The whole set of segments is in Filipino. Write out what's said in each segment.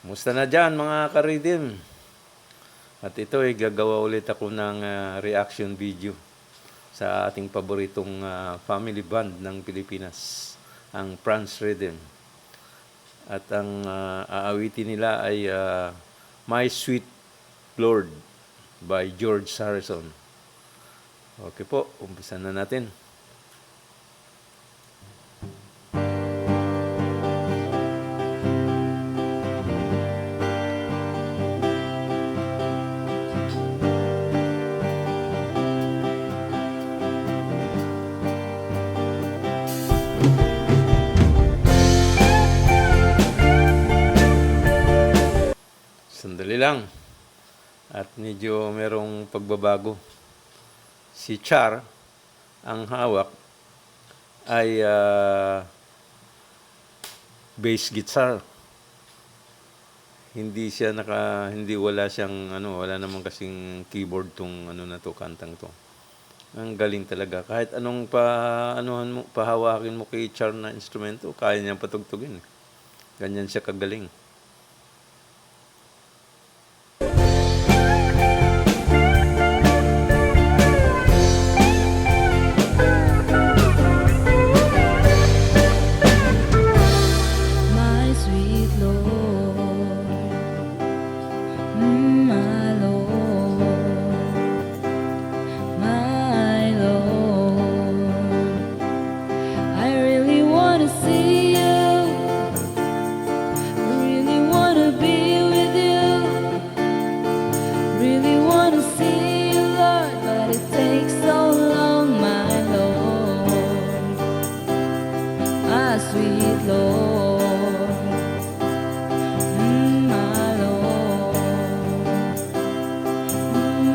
Musta na dyan mga ka-redeem? At ito ay gagawa ulit ako ng reaction video sa ating paboritong family band ng Pilipinas, ang Franz Rhythm. At ang aawitin nila ay My Sweet Lord by George Harrison. Okay po, umpisan na natin. Sandali lang. At medyo merong pagbabago. Si Char, ang hawak, ay bass guitar. Hindi siya hindi wala siyang wala namang kasing keyboard tong na to, kantang to. Ang galing talaga. Kahit anong pahawakin mo kay Char na instrumento, kaya niyang patugtugin. Ganyan siya kagaling. Sweet Lord, my Lord,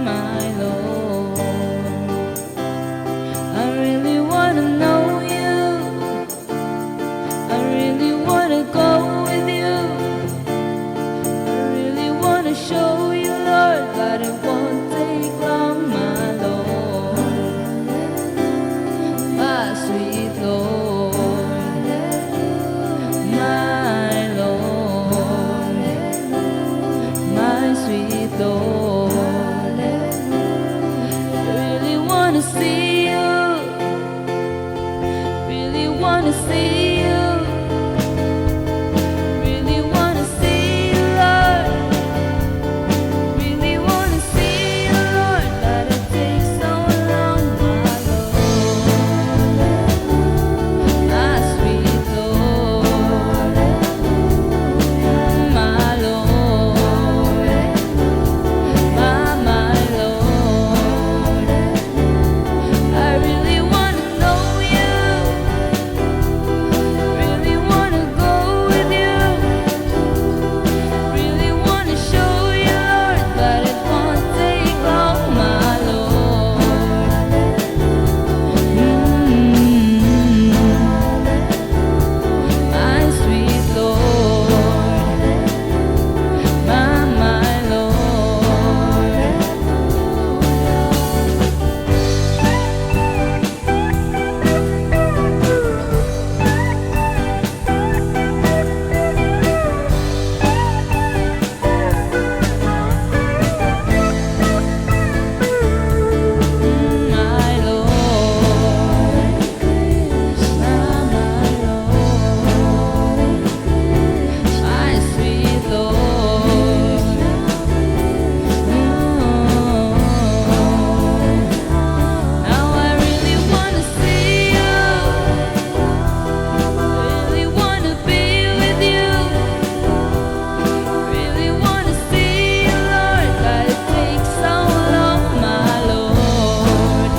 my Lord. I really wanna know you. I really wanna go with you. I really wanna show you, Lord, but it won't take long, my Lord, my sweet Lord. Really wanna see you. Really wanna see you. Really wanna see you, Lord. Really wanna see you, Lord. But it takes so long, my Lord, my sweet Lord, my Lord, my Lord. I really wanna know you. Really wanna go with you. Really wanna show you, Lord, but it won't take long, my Lord. My sweet Lord, my Lord. My Lord, my Lord, my sweet Lord. Now I really wanna see you. Really wanna be with you. Really wanna see you, Lord, but it takes so long, my Lord,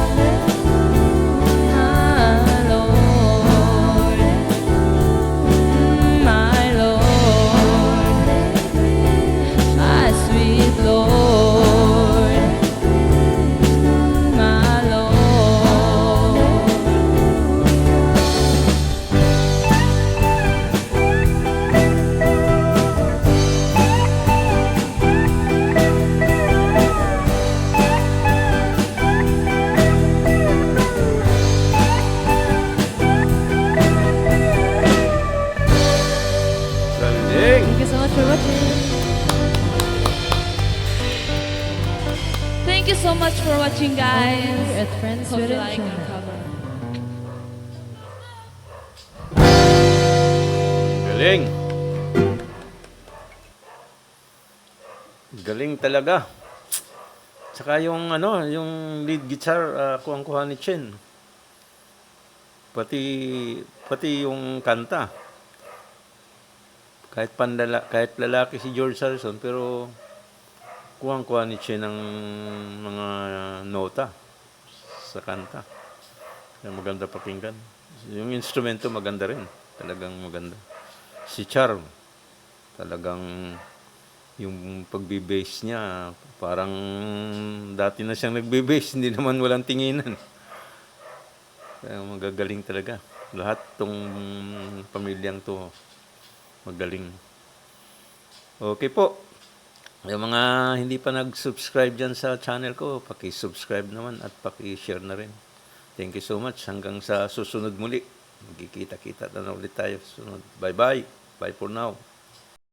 my Lord, my Lord, my sweet Lord, my Lord. Galing! Thank you so much for watching. you so much for watching, guys. Here at Friends Hope you Within like our Channel. cover. Galing. Galing talaga. Tsaka yung ano, yung lead guitar, kuha ni Chen. Pati yung kanta. Kahit lalaki si George Harrison, pero kuha ni Chen ng mga nota sa kanta. Kaya maganda pakinggan. Yung instrumento maganda rin. Talagang maganda. Si Charm, talagang yung pagbe-bass niya, parang dati na siyang nagbe-bass, hindi naman walang tinginan. Kaya magagaling talaga. Lahat tong pamilyang to magaling. Okay po. Yung mga hindi pa nag-subscribe dyan sa channel ko, paki-subscribe naman at paki-share na rin. Thank you so much. Hanggang sa susunod muli. Magkikita-kita na ulit tayo. Sunod. Bye-bye. Bye for now.